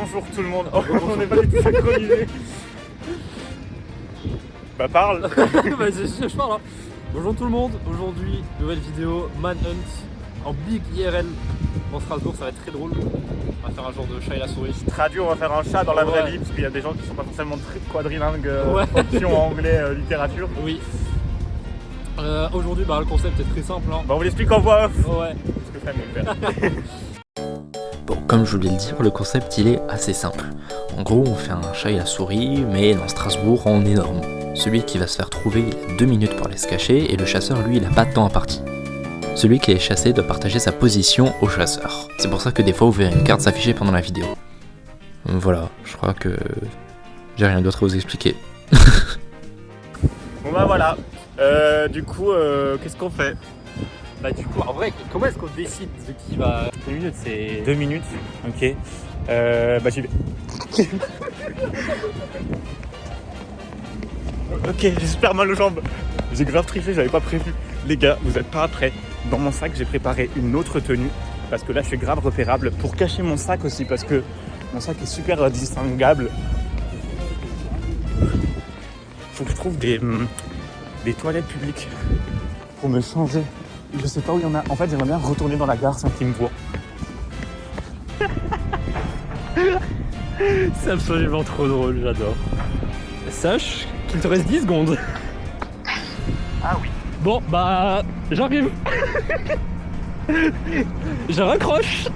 Bonjour tout le monde. Oh, on n'est pas du tout synchronisés. Bah parle. Bah, je parle hein. Bonjour tout le monde, aujourd'hui nouvelle vidéo Manhunt en big IRL dans Strasbourg, ça va être très drôle. On va faire un genre de chat et la souris. Traduit, on va faire un chat dans la vraie vie parce qu'il y a des gens qui sont pas forcément très quadrilingues, option anglais, littérature. Oui. Aujourd'hui le concept est très simple hein. Bah on vous l'explique en voix off. Ouais. Parce que ça me fait. Bon, comme je voulais le dire, le concept il est assez simple. En gros, on fait un chat et la souris, mais dans Strasbourg en énorme. Celui qui va se faire trouver, il a 2 minutes pour aller se cacher, et le chasseur, lui, il a pas de temps imparti. Celui qui est chassé doit partager sa position au chasseur. C'est pour ça que des fois, vous verrez une carte s'afficher pendant la vidéo. Voilà, je crois que j'ai rien d'autre à vous expliquer. Bon bah voilà. Du coup, qu'est-ce qu'on fait? Bah du coup, en vrai, comment est-ce qu'on décide de qui va... 2 minutes, c'est 2 minutes. Ok. Bah j'y vais. Ok, j'ai super mal aux jambes. J'ai grave triché, j'avais pas prévu. Les gars, vous êtes pas prêts. Dans mon sac, j'ai préparé une autre tenue. Parce que là, je suis grave repérable. Pour cacher mon sac aussi, parce que mon sac est super distinguable. Faut que je trouve des toilettes publiques pour me changer. Je sais pas où il y en a. En fait, j'aimerais bien retourner dans la gare sans qu'ils me voient. C'est absolument trop drôle, j'adore. Sache qu'il te reste 10 secondes. Ah oui. Bon, bah, j'arrive. Je raccroche.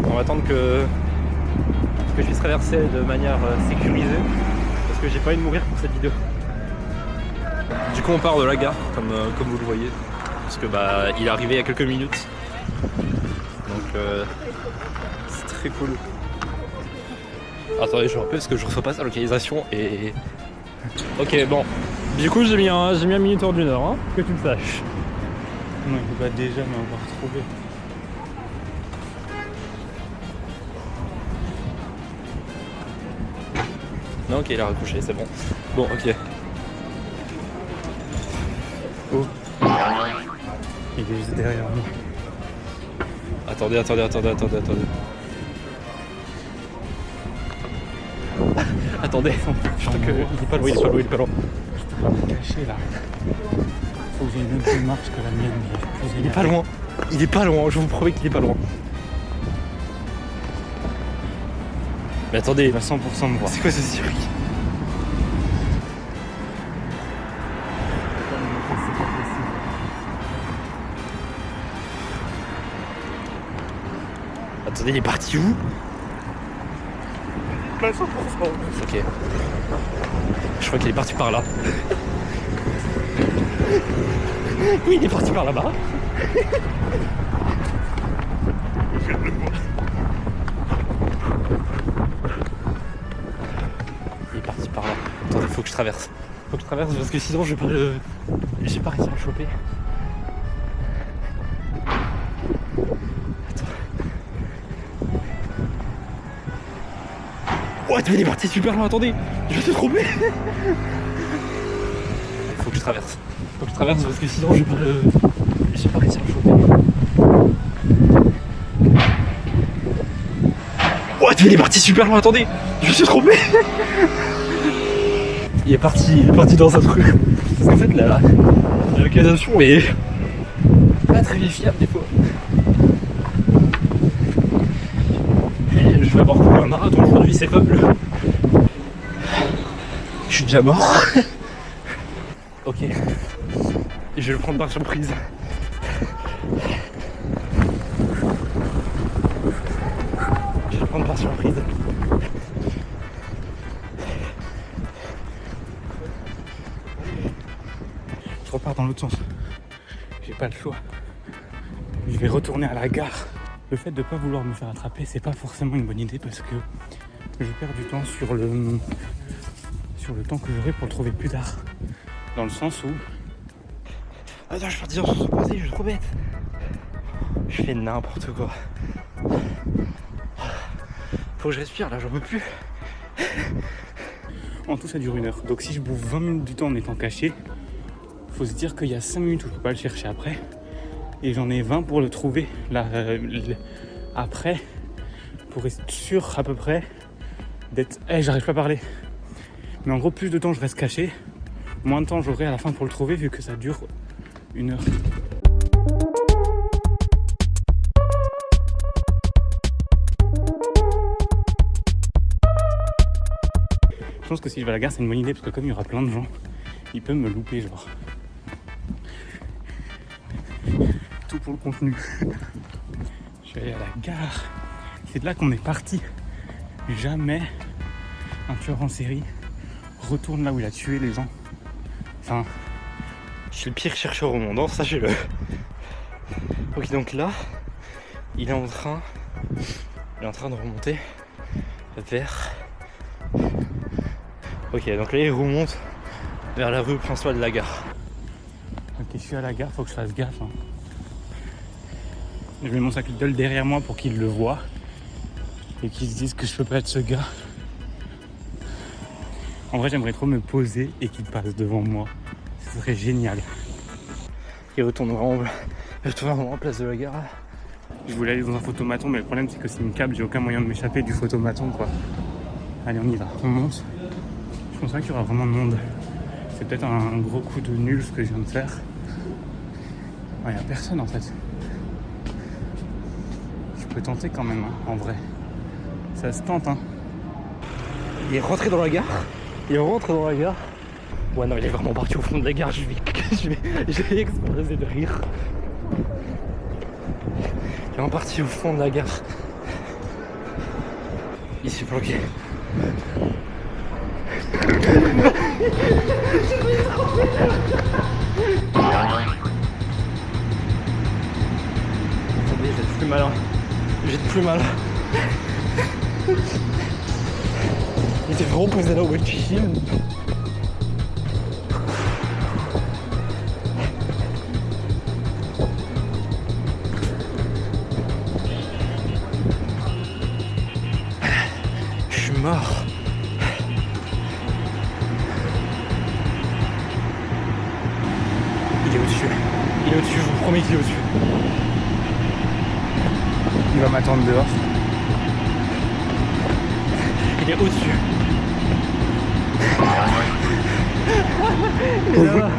On va attendre que je puisse traverser de manière sécurisée parce que j'ai pas envie de mourir pour cette vidéo. Du coup, on part de la gare, comme vous le voyez, parce que bah, il est arrivé il y a quelques minutes. Donc, c'est très cool. Attendez, je me rappelle parce que je reçois pas sa localisation et... Ok, bon. Du coup, j'ai mis un minuteur d'une heure, hein, que tu le saches. Non, il va déjà m'avoir retrouvé. Non, ok, il a raccroché, c'est bon. Bon, ok. Oh. Il est juste derrière nous. Attendez. Attendez, je crois qu'il est pas loin, il est pas loin. Je peux pas me cacher là. Faut que j'ai une autre démarche que la mienne. Il est pas loin, je vous promets qu'il est pas loin. Mais attendez, Il va 100% me voir. c'est quoi ce circuit? Attendez, il est parti où? Bah 100%. Ok. Je crois qu'il est parti par là. Oui, il est parti par là-bas. Il est parti par là. Attendez, faut que je traverse. Parce que sinon je vais pas le... J'ai pas réussi à le choper. What, mais il est parti super loin, attendez. Je vais te tromper. Faut que je traverse parce que sinon je vais pas le... J'ai pas réussi à le choper. What, mais il est parti super loin, attendez. Je me suis trompé. Il est parti dans un truc. Parce qu'en fait la localisation est pas très fiable des fois. Je vais avoir couru un marathon aujourd'hui, c'est faible. Je suis déjà mort. Ok. Je vais le prendre par surprise. Je repars dans l'autre sens. J'ai pas le choix. Je vais retourner à la gare. Le fait de ne pas vouloir me faire attraper, c'est pas forcément une bonne idée parce que je perds du temps sur le temps que j'aurai pour le trouver plus tard. Dans le sens où... Attends, je suis parti dans ce sens opposé, je suis trop bête. Je fais n'importe quoi. Faut que je respire là, j'en peux plus. En tout, ça dure 1 heure. Donc si je bouffe 20 minutes du temps en étant caché, faut se dire qu'il y a 5 minutes où je peux pas le chercher après. Et j'en ai 20 pour le trouver là, après. pour être sûr à peu près d'être... j'arrive pas à parler. Mais en gros, plus de temps je reste caché, moins de temps j'aurai à la fin pour le trouver vu que ça dure 1 heure. Je pense que si je vais à la gare, c'est une bonne idée parce que comme il y aura plein de gens, ils peuvent me louper, genre. Tout pour le contenu. Je vais aller à la gare. C'est de là qu'on est parti. Jamais un tueur en série retourne là où il a tué les gens. Enfin, Je suis le pire chercheur au monde, hein, sachez-le. Ok, donc là, il est en train de remonter vers... Ok, donc là il remonte vers la rue principale de la gare. ok, je suis à la gare, faut que je fasse gaffe. Hein. Je mets mon sac Lidl derrière moi pour qu'il le voie et qu'il se dise que je peux pas être ce gars. En vrai, j'aimerais trop me poser et qu'il passe devant moi. Ce serait génial. Il retourne vraiment en place de la gare. Je voulais aller dans un photomaton, mais le problème c'est que s'il me capte, j'ai aucun moyen de m'échapper du photomaton, quoi. Allez, on y va, on monte. Je pense pas qu'il y aura vraiment de monde. C'est peut-être un gros coup de nul ce que je viens de faire. Il n'y a personne en fait. Je peux tenter quand même, hein, en vrai. Ça se tente, hein. Il est rentré dans la gare. Il rentre dans la gare. Ouais, non, il est vraiment parti au fond de la gare. Je vais exploser de rire. Il est vraiment parti au fond de la gare. Il s'est bloqué. Attendez, j'ai plus malin. J'ai plus mal. Il était vraiment posé là où il filme. Je suis mort. Il est au-dessus. Il est au-dessus, je vous promets qu'il est au-dessus. Il va m'attendre dehors. Il est au-dessus. Il est là.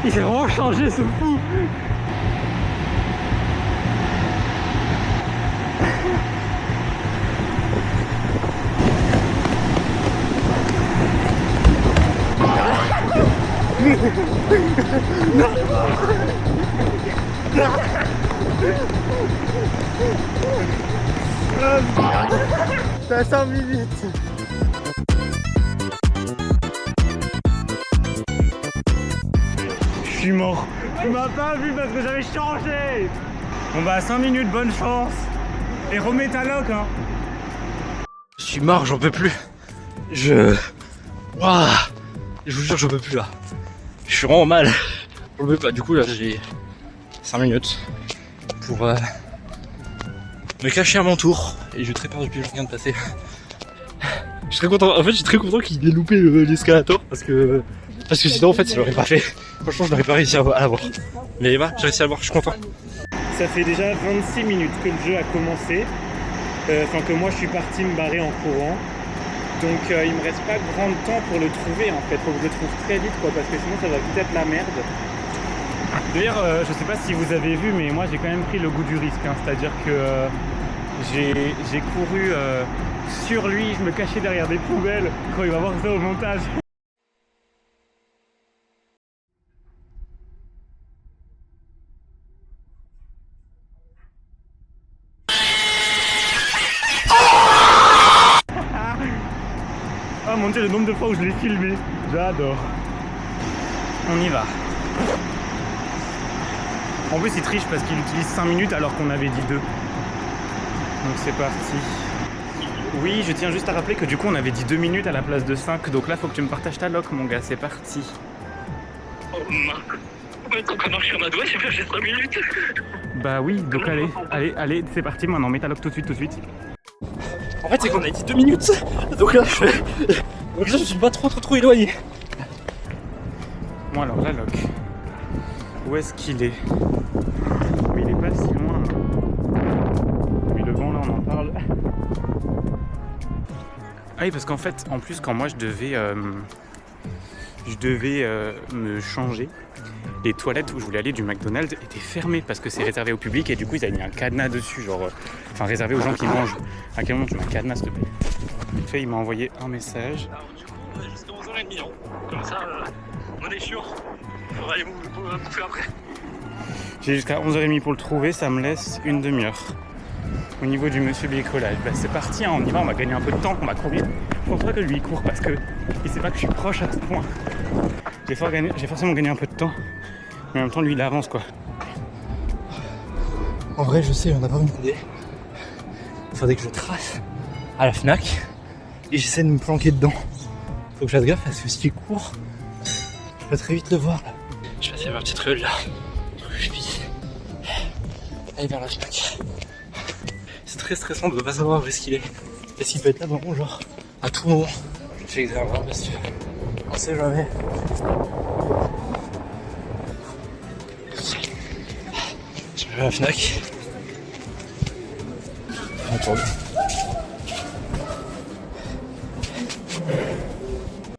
Il s'est vraiment changé, ce fou. T'as 5 minutes. Je suis mort. Tu m'as pas vu parce que j'avais changé. Bon bah 5 minutes, bonne chance. Et remets ta loc, hein. Je suis mort, j'en peux plus. Waouh. Je vous jure, j'en peux plus là. Je suis vraiment mal. Je peux pas. Du coup là j'ai 5 minutes pour me cacher à mon tour. Et je très peur depuis que je viens de passer. Je suis très content. En fait, je suis très content qu'il ait loupé l'escalator parce que sinon en fait, il l'aurait pas fait. Franchement, je n'aurais pas réussi à l'avoir. Mais bah, j'ai réussi à l'avoir. Je suis content. Ça fait déjà 26 minutes que le jeu a commencé. Enfin que moi je suis parti me barrer en courant. Donc il me reste pas grand temps pour le trouver en fait. Faut que je le trouve très vite quoi, parce que sinon ça va vite être la merde. D'ailleurs, je sais pas si vous avez vu, mais moi j'ai quand même pris le goût du risque. Hein. C'est-à-dire que j'ai couru sur lui, je me cachais derrière des poubelles quand il va voir ça au montage. Oh mon dieu, le nombre de fois où je l'ai filmé, j'adore. On y va. En plus il triche parce qu'il utilise 5 minutes alors qu'on avait dit 2. Donc c'est parti. Oui, je tiens juste à rappeler que du coup on avait dit 2 minutes à la place de 5. Donc là faut que tu me partages ta loc mon gars, c'est parti. Oh Marc, quand on marche sur ma doigt, j'ai fait 5 minutes. Bah oui, donc allez, c'est parti maintenant, mets ta loc tout de suite. En fait, c'est qu'on a dit 2 minutes. Donc là, je suis pas trop éloigné. Bon alors la loc. Où est-ce qu'il est? Oui, il est pas si Ah oui, parce qu'en fait, en plus, quand moi je devais me changer, les toilettes où je voulais aller du McDonald's étaient fermées parce que c'est réservé au public et du coup ils avaient mis un cadenas dessus, genre, enfin réservé aux gens qui mangent. À quel moment tu mets un cadenas, s'il te plaît? Vite fait, il m'a envoyé un message. Alors, du coup, on a jusqu'à 11h30, hein. Comme ça, on est sûr. On va aller bouffer après. J'ai jusqu'à 11h30 pour le trouver, ça me laisse une demi-heure. Au niveau du monsieur bricolage, bah c'est parti, hein, on y va, on va gagner un peu de temps, on va courir. Je pense pas que lui il court parce que il sait pas que je suis proche à ce point. J'ai forcément gagné un peu de temps, mais en même temps lui il avance quoi. En vrai, je sais, on n'a pas vraiment d'idée. Il faudrait que je trace à la Fnac et j'essaie de me planquer dedans. Faut que je fasse gaffe parce que s'il court, je peux très vite le voir là. Je vais passer ma petite ruelle là. Faut que je puisse aller vers la Fnac. C'est très stressant de ne pas savoir où est-ce qu'il est. Est-ce qu'il peut être là vraiment, genre à tout moment. Je fais exagérer parce que on sait jamais. Je vais à la Fnac.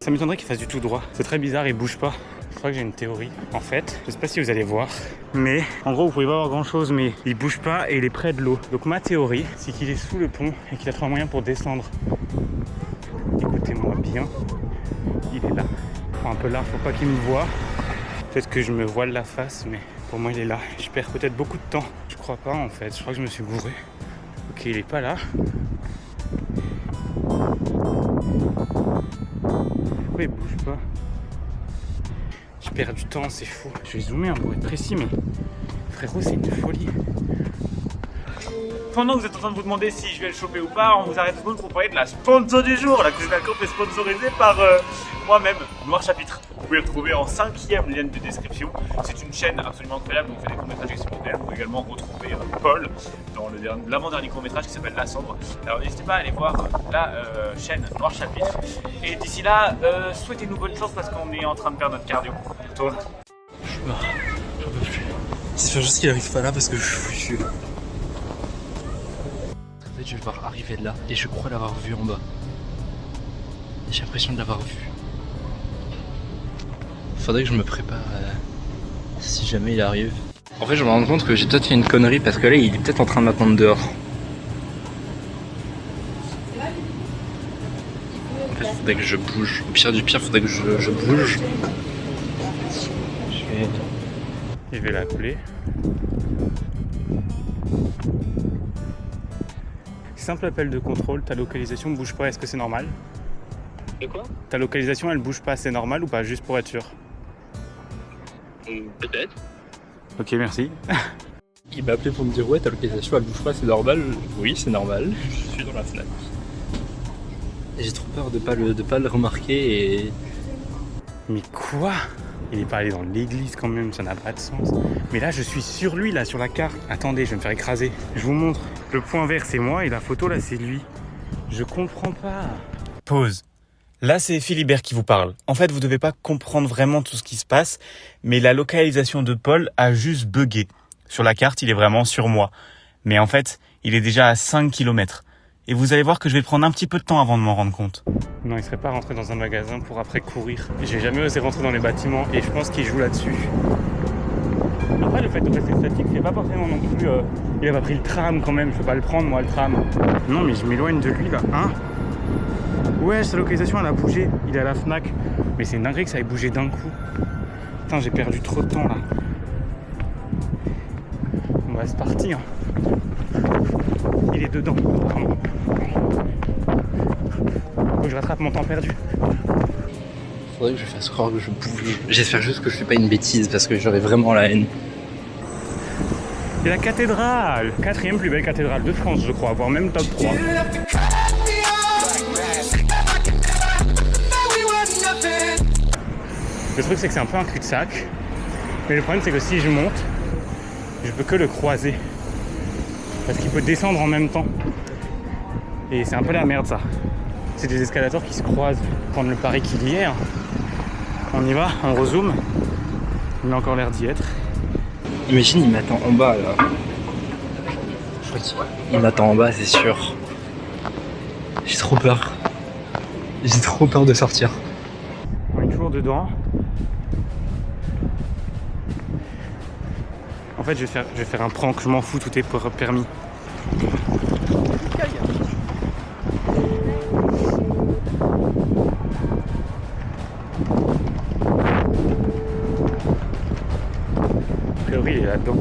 Ça m'étonnerait qu'il fasse du tout droit. C'est très bizarre, il bouge pas. Je crois que j'ai une théorie. En fait, je sais pas si vous allez voir, mais en gros vous pouvez pas voir grand chose, mais il bouge pas et il est près de l'eau. Donc ma théorie, c'est qu'il est sous le pont et qu'il a trouvé un moyen pour descendre. Écoutez-moi bien, il est là. Enfin, un peu large, faut pas qu'il me voie. Peut-être que je me voile la face, mais pour moi il est là. Je perds peut-être beaucoup de temps. Je crois pas en fait, je crois que je me suis gouré. Ok, il est pas là. Pourquoi il bouge pas? Je perds du temps, c'est fou. Je vais zoomer pour être précis, mais frérot, c'est une folie. Pendant que vous êtes en train de vous demander si je vais le choper ou pas, on vous arrête 2 secondes pour parler de la sponsor du jour. La cuisine alcool est sponsorisée par moi-même, Noir Chapitre. Vous pouvez le trouver en 5e lien de description. C'est une chaîne absolument incroyable où on fait des courts-métrages exceptionnels. Vous pouvez également retrouver Paul dans l'avant-dernier court-métrage qui s'appelle La Cendre. Alors n'hésitez pas à aller voir la chaîne Noir Chapitre. Et d'ici là, souhaitez-nous bonne chance parce qu'on est en train de perdre notre cardio. Toi? Je suis mort, j'en peux plus. J'espère juste qu'il arrive pas là parce que je suis. En fait, je vais le voir arriver de là et je crois l'avoir vu en bas. J'ai l'impression de l'avoir vu. Faudrait que je me prépare si jamais il arrive. En fait, je me rends compte que j'ai peut-être fait une connerie parce que là, il est peut-être en train de m'attendre dehors. En fait, faudrait que je bouge. Au pire du pire, faudrait que je bouge. Je vais l'appeler. Simple appel de contrôle, ta localisation bouge pas, est-ce que c'est normal? De quoi? Ta localisation elle bouge pas, c'est normal ou pas? Juste pour être sûr. Peut-être. Ok, merci. Il m'a appelé pour me dire ouais, ta localisation elle bouge pas, c'est normal. Oui, c'est normal. Je suis dans la Fnac. Et j'ai trop peur de pas le remarquer et... Mais quoi? Il est pas allé dans l'église quand même, ça n'a pas de sens. Mais là je suis sur lui, là sur la carte. Attendez, je vais me faire écraser. Je vous montre. Le point vert c'est moi et la photo là c'est lui. Je comprends pas. Pause. Là, c'est Philibert qui vous parle. En fait, vous devez pas comprendre vraiment tout ce qui se passe, mais la localisation de Paul a juste bugué. Sur la carte, il est vraiment sur moi. Mais en fait, il est déjà à 5 km. Et vous allez voir que je vais prendre un petit peu de temps avant de m'en rendre compte. Non, il serait pas rentré dans un magasin pour après courir. J'ai jamais osé rentrer dans les bâtiments et je pense qu'il joue là-dessus. Après, le fait de rester statique, c'est pas forcément non plus... il a pas pris le tram quand même, je peux pas le prendre moi le tram. Non, mais je m'éloigne de lui là, hein. Ouais, sa localisation elle a bougé, il est à la Fnac. Mais c'est une dinguerie que ça ait bougé d'un coup. Putain, j'ai perdu trop de temps là. Bon bah c'est parti hein. Il est dedans, apparemment. Faut que je rattrape mon temps perdu. Faudrait que je fasse croire que je bouge. J'espère juste que je fais pas une bêtise parce que j'aurais vraiment la haine. Et la cathédrale, 4e plus belle cathédrale de France je crois, voire même top 3. Le truc c'est que c'est un peu un cul-de-sac, mais le problème c'est que si je monte, je peux que le croiser, parce qu'il peut descendre en même temps, et c'est un peu la merde ça. C'est des escalators qui se croisent, prendre le pari qu'il y est. Hein. On y va, on rezoome, il a encore l'air d'y être. Imagine, il m'attend en bas là. Il m'attend en bas, c'est sûr. J'ai trop peur. J'ai trop peur de sortir. On est toujours dedans. En fait, je vais faire un prank, je m'en fous, tout est permis. A priori, il est là-dedans.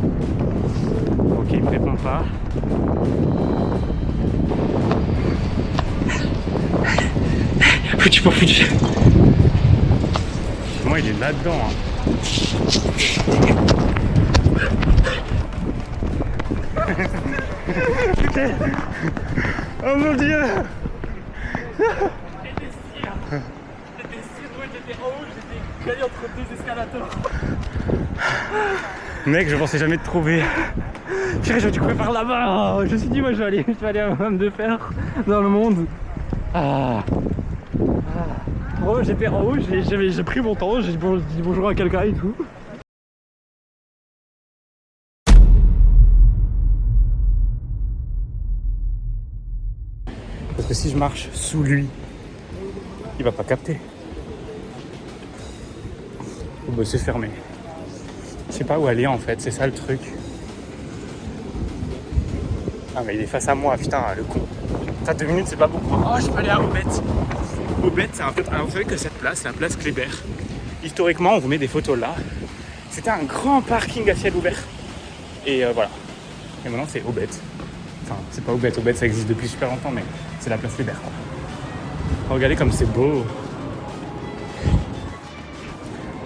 Ok, il me répond pas. Foutu pour foutu. Moi, il est là-dedans. Hein. Oh mon dieu! Mec, je pensais jamais te trouver. Purée, j'aurais dû courir par là-bas. Je me suis dit, moi, je vais aller à Homme de Fer dans le monde. Bon, j'étais en haut, j'ai pris mon temps, j'ai dit bonjour à quelqu'un et tout. Parce que si je marche sous lui, il va pas capter. Oh bah c'est fermé. Je sais pas où aller en fait, c'est ça le truc. Ah mais il est face à moi, putain, le con. Putain, 2 minutes c'est pas beaucoup. Oh, je peux aller à Aubette. Aubette, c'est un peu... Alors, vous savez que cette place, c'est la place Kléber. Historiquement, on vous met des photos là. C'était un grand parking à ciel ouvert. Et voilà. Et maintenant, c'est Aubette. Enfin, c'est pas Aubette. Aubette, ça existe depuis super longtemps, mais c'est la place Kléber, quoi. Regardez comme c'est beau.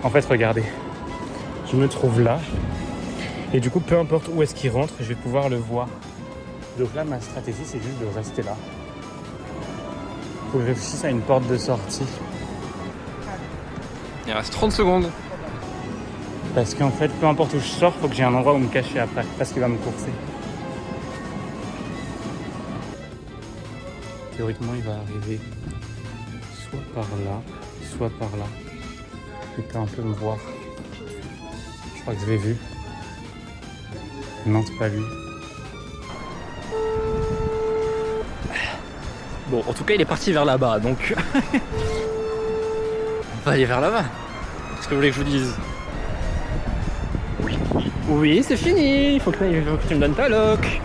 En fait, regardez. Je me trouve là. Et du coup, peu importe où est-ce qu'il rentre, je vais pouvoir le voir. Donc là, ma stratégie, c'est juste de rester là. Faut que je réfléchisse à une porte de sortie. Il reste 30 secondes. Parce qu'en fait, peu importe où je sors, faut que j'ai un endroit où me cacher après. Parce qu'il va me courser. Théoriquement, il va arriver soit par là, soit par là. Il peut un peu me voir. Je crois que je l'ai vu. Non, c'est pas lui. Bon, en tout cas, il est parti vers là-bas, donc... On va aller vers là-bas. Qu'est-ce que vous voulez que je vous dise? Oui, c'est fini. Il faut que tu me donnes ta loc.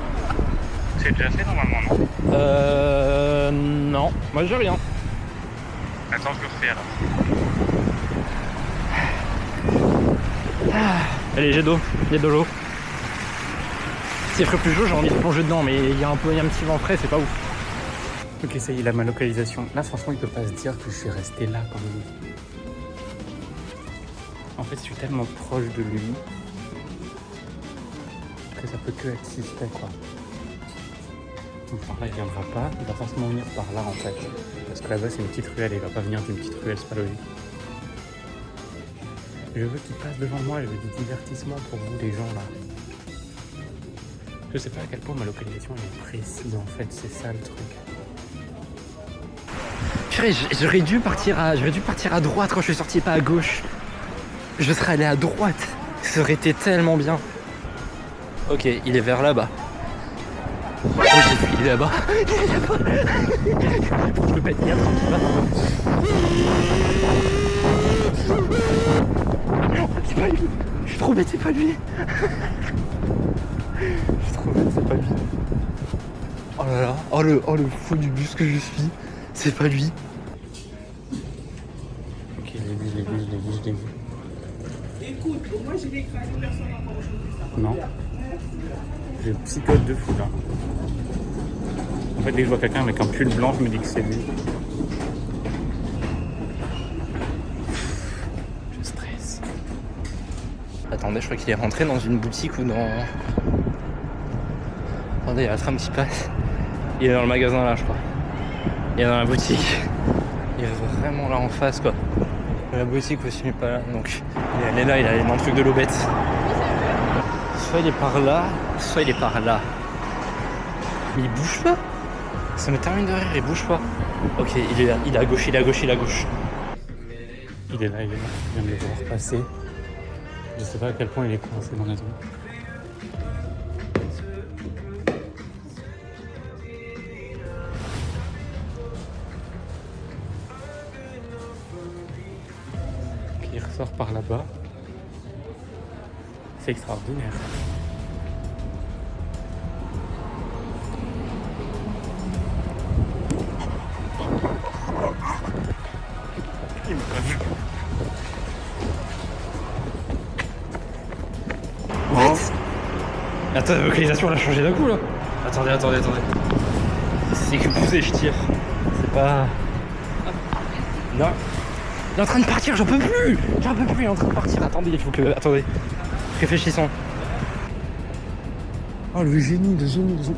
C'est déjà fait normalement, non? Non. Moi, j'ai rien. Attends, je le refais alors. Allez, j'ai d'eau. Il y a de l'eau. S'il ferait plus chaud, j'ai envie de plonger dedans, mais il y a un petit vent frais, c'est pas ouf. Ok, ça y est, il a ma localisation. Là, franchement, il peut pas se dire que je suis resté là comme lui. En fait, je suis tellement proche de lui que ça peut que être suspect, quoi. Donc par là, il viendra pas. Il va forcément venir par là, en fait. Parce que là-bas, c'est une petite ruelle. Il va pas venir d'une petite ruelle, c'est pas logique. Je veux qu'il passe devant moi. Je veux du divertissement pour vous, les gens, là. Je sais pas à quel point ma localisation elle est précise, en fait. C'est ça, le truc. Purée, j'aurais dû partir à droite quand je suis sorti, pas à gauche. Je serais allé à droite. Ça aurait été tellement bien. Ok, il est vers là-bas. Oh, j'ai vu, il est là-bas. Il est là-bas. Je peux pas tenir. Non, c'est pas lui. Je suis trop bête, c'est pas lui. Je suis trop bête, c'est pas lui. Oh là là, oh le fou du bus que je suis. C'est pas lui. Ok, je l'ai vu. Écoute, moi j'ai écrasé personne encore aujourd'hui. Non. Je psychote de fou là. En fait, dès que je vois quelqu'un avec un pull blanc, je me dis que c'est lui. Je stresse. Attendez, je crois qu'il est rentré dans une boutique ou dans... Attendez, il y a le tram qui passe. Il est dans le magasin là, je crois. Il est dans la boutique. Il est vraiment là en face, quoi. La boutique aussi n'est pas là, donc il est là, il est dans le truc de l'Aubette. Soit il est par là, soit il est par là. Mais il bouge pas. Ça me termine de rire, il bouge pas. Ok, il est là, il est à gauche, il est à gauche, il est à gauche. Il est là. Je viens de le voir passer. Je sais pas à quel point il est coincé dans la zone. sort par là-bas. C'est extraordinaire. Il m'a pas vu. Attends, la localisation elle a changé d'un coup là. Attendez. C'est que poussé, je tire. C'est pas. Non. Il est en train de partir, j'en peux plus, il est en train de partir. Attendez, il faut que. Attendez. Réfléchissons. Oh le génie.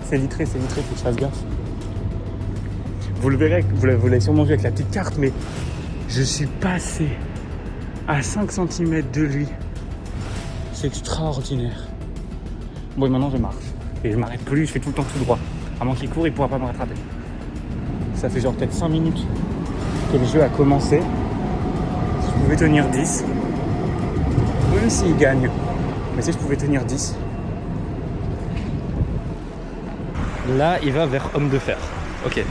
C'est vitré, faut que je fasse gaffe. Vous le verrez, vous l'avez sûrement vu avec la petite carte, mais je suis passé à 5 cm de lui. C'est extraordinaire. Bon et maintenant je marche. Et je m'arrête plus, je fais tout le temps tout droit. À moins qu'il court, il pourra pas me rattraper. Ça fait genre peut-être 5 minutes que le jeu a commencé. Si je pouvais tenir 10, même s'il gagne, mais si je pouvais tenir 10. Là, il va vers homme de fer. Ok.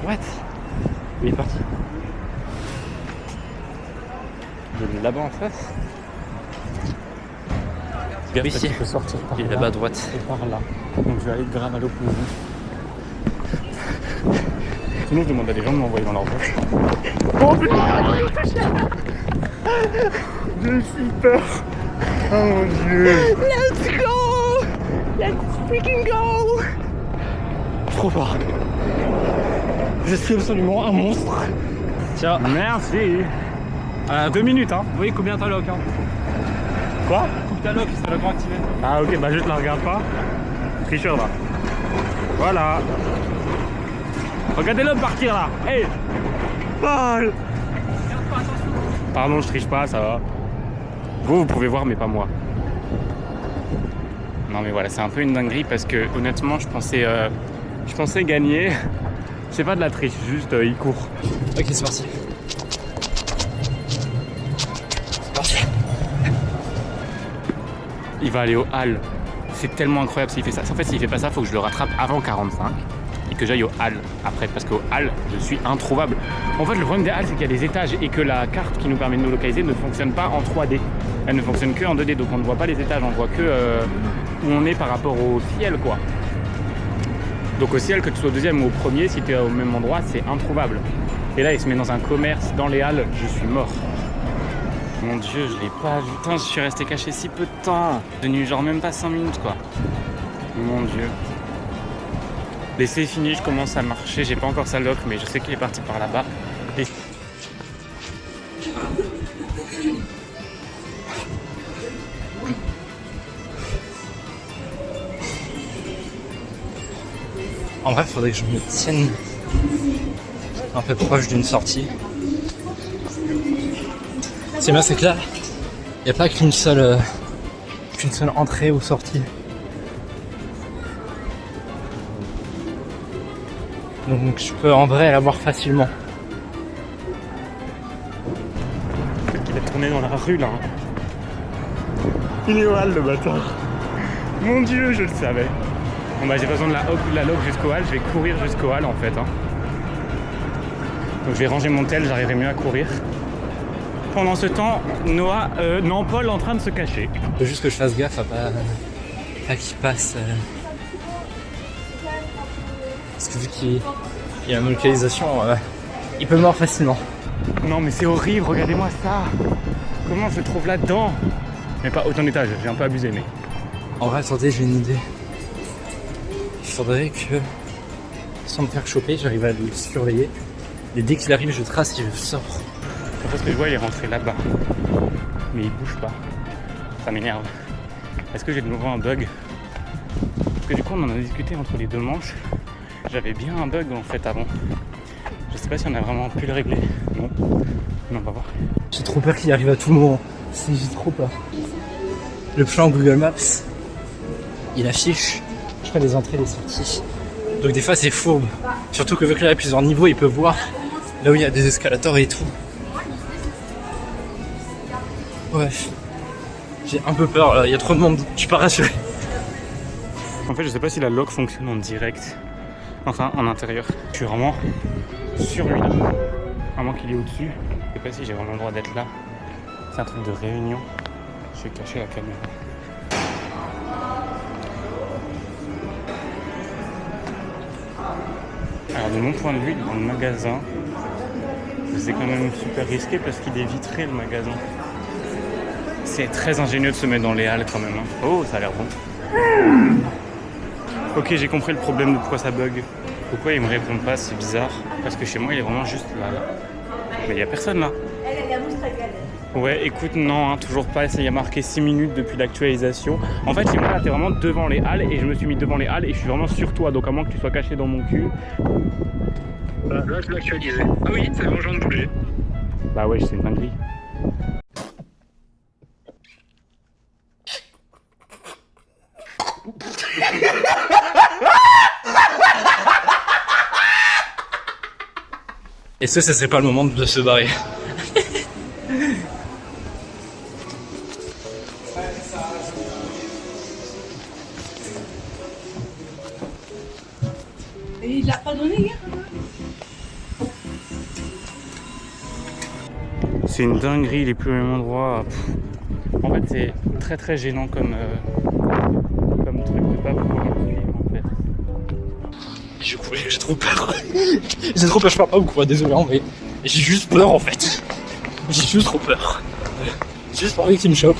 What? Il est parti. De là-bas en face. Gaffe, Ici. tu peux sortir par Il est là là-bas à droite. et par là. Donc je vais aller grave à l'opposé. Sinon je demande à des gens de m'envoyer dans leur poche. Oh putain! J'ai si peur! Oh mon dieu! Let's go! Let's freaking go! Trop fort. Je suis absolument un monstre. Tiens. Merci! 2 minutes hein! Oui, combien t'as lock hein? Quoi? Coupe ta lock, c'est la lock activée. Ah ok, bah je te la regarde pas. Tricheur là. Voilà. Regardez-le partir là. Hey. Paul. Pardon, je triche pas, ça va. Vous pouvez voir, mais pas moi. Non mais voilà, c'est un peu une dinguerie parce que honnêtement, je pensais gagner. C'est pas de la triche, juste il court. Ok, c'est parti. C'est parti. Il va aller au hall. C'est tellement incroyable s'il fait ça. En fait, s'il fait pas ça, faut que je le rattrape avant 45 et que j'aille au hall après. Parce qu'au hall, je suis introuvable. En fait, le problème des halls, c'est qu'il y a des étages et que la carte qui nous permet de nous localiser ne fonctionne pas en 3D. Elle ne fonctionne que en 2D. Donc on ne voit pas les étages, on voit que où on est par rapport au ciel, quoi. Donc au ciel, que tu sois au deuxième ou au premier, si tu es au même endroit, c'est introuvable. Et là, il se met dans un commerce dans les halls, je suis mort. Mon dieu, je l'ai pas vu. Putain, je suis resté caché si peu de temps. Tenu genre même pas 5 minutes quoi. Mon dieu. L'essai est fini, je commence à marcher. J'ai pas encore sa lock, mais je sais qu'il est parti par là-bas. Et... En vrai, faudrait que je me tienne un peu proche d'une sortie. C'est bien, c'est que là, il n'y a pas qu'une seule entrée ou sortie. Donc je peux en vrai la voir facilement. Il a tourné dans la rue là. Il est au hall le bâtard. Mon dieu, je le savais. Bon bah j'ai pas besoin de la log jusqu'au hall, je vais courir jusqu'au hall en fait. Hein. Donc je vais ranger mon tel, j'arriverai mieux à courir. Pendant ce temps, Paul est en train de se cacher. Faut juste que je fasse gaffe à pas qu'il passe. Parce que vu qu'il y a une localisation, il peut mordre facilement. Non mais c'est horrible, regardez-moi ça. Comment je le trouve là-dedans? Mais pas autant d'étages, j'ai un peu abusé mais... En vrai, attendez, j'ai une idée. Il faudrait que, sans me faire choper, j'arrive à le surveiller. Et dès qu'il arrive, je trace et je sors. Parce que je vois, il est rentré là-bas. Mais il bouge pas. Ça m'énerve. Est-ce que j'ai de nouveau un bug? Parce que du coup, on en a discuté entre les deux manches. J'avais bien un bug en fait avant. Je sais pas si on a vraiment pu le régler. Non. Mais on va voir. J'ai trop peur qu'il arrive à tout moment. J'ai trop peur. Le plan Google Maps, il affiche, je les entrées et les sorties. Donc des fois c'est fourbe. Surtout que vu que là il y a plusieurs niveaux, il peut voir Là où il y a des escalators et tout. Ouais. J'ai un peu peur là, il y a trop de monde, je suis pas rassuré. En fait, je sais pas si la lock fonctionne en direct. Enfin, en intérieur. Je suis vraiment sur lui là. À moins qu'il est au-dessus. Je sais pas si j'ai vraiment le droit d'être là. C'est un truc de réunion. Je vais cacher la caméra. Alors, de mon point de vue, dans le magasin, c'est quand même super risqué parce qu'il est vitré le magasin. C'est très ingénieux de se mettre dans les halles quand même. Hein. Oh, ça a l'air bon. Ok, j'ai compris le problème de pourquoi ça bug. Pourquoi ils me répondent pas, c'est bizarre. Parce que chez moi, il est vraiment juste là. Mais il n'y a personne là. Ouais, écoute, non, hein, toujours pas. Il y a marqué 6 minutes depuis l'actualisation. En fait, chez moi, là, t'es vraiment devant les halles et je me suis mis devant les halles et je suis vraiment sur toi. Donc, à moins que tu sois caché dans mon cul. Là, je l'ai actualisé. Ah oui, c'est bon, je viens de bouger. Bah ouais, c'est une dinguerie. Est-ce que ça serait pas le moment de se barrer? Et il l'a pas donné hier? C'est une dinguerie, il est plus au même endroit. Pff. En fait, c'est très très gênant comme truc de pas pouvoir le suivre en fait. J'ai trop peur. J'ai trop peur, je parle pas beaucoup, désolé, mais j'ai juste peur en fait. J'ai juste trop peur. J'ai juste pas envie qu'il me chope.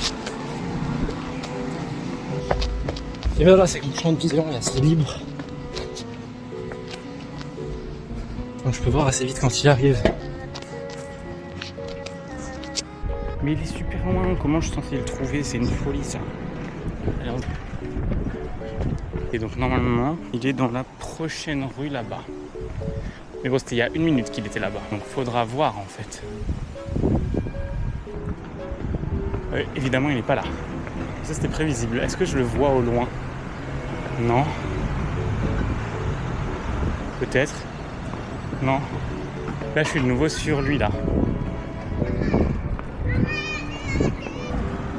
Et bien là, c'est que mon champ de vision est assez libre. Donc je peux voir assez vite quand il arrive. Mais il est super loin, comment je suis censé le trouver? C'est une folie ça. Alors... Et donc normalement, il est dans la prochaine rue là-bas. Mais bon, c'était il y a 1 minute qu'il était là-bas. Donc faudra voir en fait. Évidemment, il n'est pas là. Ça c'était prévisible. Est-ce que je le vois au loin? Non. Peut-être. Non. Là, je suis de nouveau sur lui là.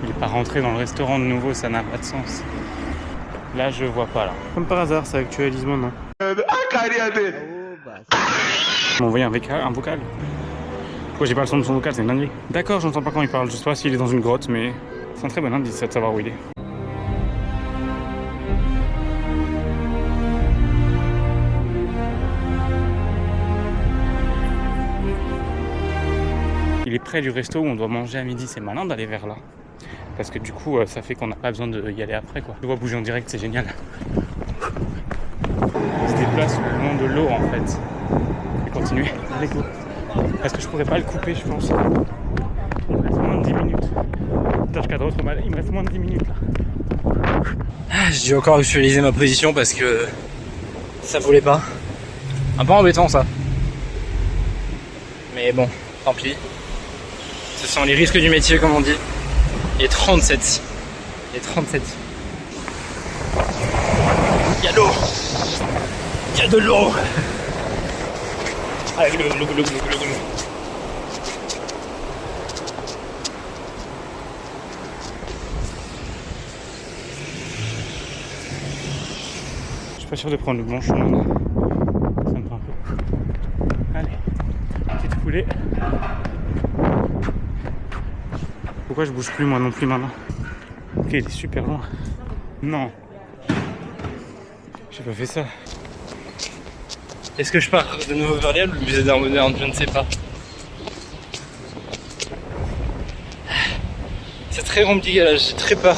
Il n'est pas rentré dans le restaurant de nouveau, ça n'a pas de sens. Là, je vois pas là. Comme par hasard, ça actualise maintenant. M'a envoyé un vocal. Pourquoi j'ai pas le son de son vocal? C'est une dinguerie. D'accord, j'entends pas quand il parle. Je sais pas s'il est dans une grotte, mais c'est un très bon indice ça de savoir où il est. Il est près du resto où on doit manger à midi. C'est malin d'aller vers là. Parce que du coup, ça fait qu'on n'a pas besoin d'y aller après, quoi. Je dois bouger en direct, c'est génial. Il se déplace au long de l'eau, en fait. Je vais continuer. Allez, go. Parce que je pourrais pas le couper, je pense. Il me reste moins de 10 minutes. Putain, je cadre trop mal. Il me reste moins de 10 minutes, là. J'ai dû encore actualiser ma position parce que ça voulait pas. Un peu embêtant, ça. Mais bon, tant pis. Ce sont les risques du métier, comme on dit. Il est 37. Il est 37. Il y a l'eau. Il y a de l'eau. Allez, l'eau. Je suis pas sûr de prendre le bon chemin, là. Ça me fait un peu. Allez, petite foulée. Pourquoi je bouge plus moi non plus maintenant? Ok, il est super loin. Non. J'ai pas fait ça. Est-ce que je pars de nouveau vers Liège ou le musée d'art moderne? Je ne sais pas. C'est très compliqué là, j'ai très peur.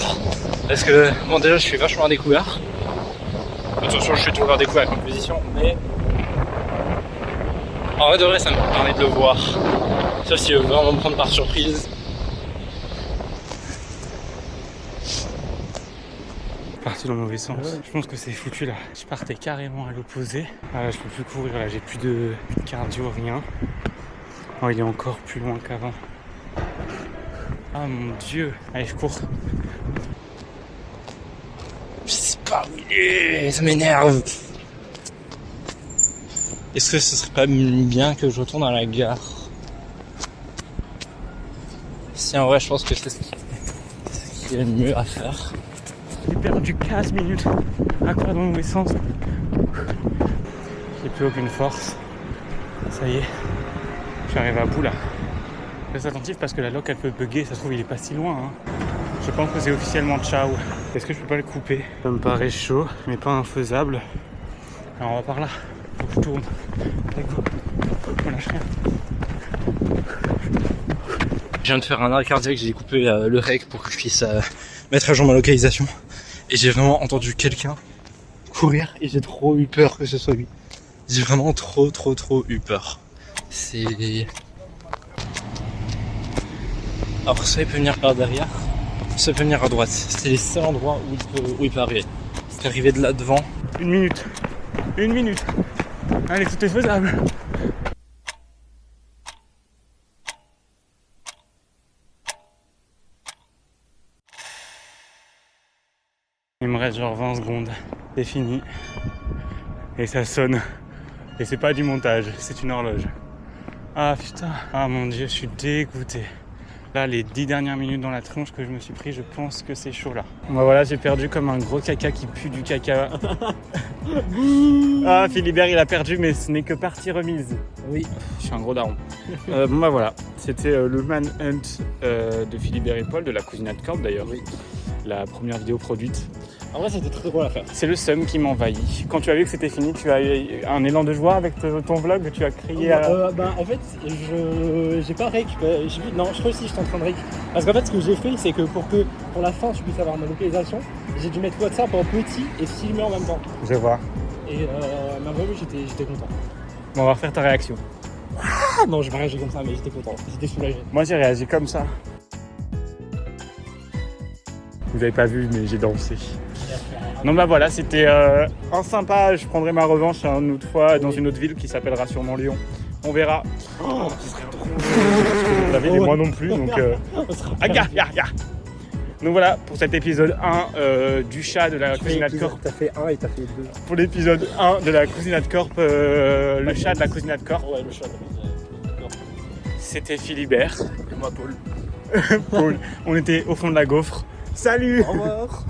Parce que, bon, déjà je suis vachement à découvert. Attention, je suis toujours à découvert avec ma position, mais. En vrai de vrai, ça me permet de le voir. Sauf s'il veut vraiment me prendre par surprise. Parti dans le mauvais sens. Je pense que c'est foutu là. Je partais carrément à l'opposé. Ah, je peux plus courir là, j'ai plus de cardio, rien. Oh, il est encore plus loin qu'avant. Ah mon dieu. Allez, je cours. Je sais pas où il est, ça m'énerve. Est-ce que ce serait pas bien que je retourne à la gare? Si en vrai je pense que c'est ce qui est le mieux à faire. J'ai perdu 15 minutes à courir dans le mauvais sens. J'ai plus aucune force. Ça y est, je suis arrivé à bout là. Reste attentif parce que la lock elle peut bugger, ça se trouve il est pas si loin. Je pense que c'est officiellement ciao. Est-ce que je peux pas le couper? Ça me paraît chaud, mais pas infaisable. Alors on va par là. Faut que je tourne. Avec vous. On lâche rien. Je viens de faire un arrêt cardiaque, j'ai coupé le rec pour que je puisse mettre à jour ma localisation. Et j'ai vraiment entendu quelqu'un courir et j'ai trop eu peur que ce soit lui. J'ai vraiment trop eu peur. C'est... Alors soit il peut venir par derrière, soit il peut venir à droite. C'est les seuls endroits où il peut arriver. C'est arrivé de là devant. 1 minute. 1 minute. Allez, tout est faisable. Il me reste genre 20 secondes. C'est fini. Et ça sonne. Et c'est pas du montage, c'est une horloge. Ah putain. Ah mon dieu, je suis dégoûté. Là, les 10 dernières minutes dans la tronche que je me suis pris, je pense que c'est chaud là. Bon, voilà, j'ai perdu comme un gros caca qui pue du caca. Ah, Philibert, il a perdu, mais ce n'est que partie remise. Oui, je suis un gros daron. Bon bah voilà, c'était le manhunt de Philibert et Paul, de la Cousinade Corp d'ailleurs. Oui. La première vidéo produite. En vrai, c'était très drôle à faire. C'est le seum qui m'envahit. Quand tu as vu que c'était fini, tu as eu un élan de joie avec ton vlog, tu as crié à... En fait, j'ai pas rec. Non, je crois aussi que j'étais en train de rec. Parce qu'en fait, ce que j'ai fait, c'est que pour la fin, je puisse avoir ma localisation, j'ai dû mettre WhatsApp en petit et filmer en même temps. Je vois. Et mais vraiment, j'étais content. Bon, on va refaire ta réaction. Ah non, j'ai pas réagi comme ça, mais j'étais content. J'étais soulagé. Moi, j'ai réagi comme ça. Vous avez pas vu, mais j'ai dansé. Non bah voilà, c'était un sympa, je prendrai ma revanche une autre fois dans une autre ville qui s'appellera sûrement Lyon. On verra. Oh, ce serait trop drôle. Vous avez et moi non plus, donc... Donc voilà, pour cet épisode 1 du chat de la Cousinade Corp. T'as fait 1 et t'as fait 2. Pour l'épisode 1 de la Cousinade Corp, le chat de la Cousinade Corp. Ouais, le chat de la Cousinade Corp. C'était Philibert. Et moi, Paul. Paul, on était au fond de la gaufre. Salut! Au revoir!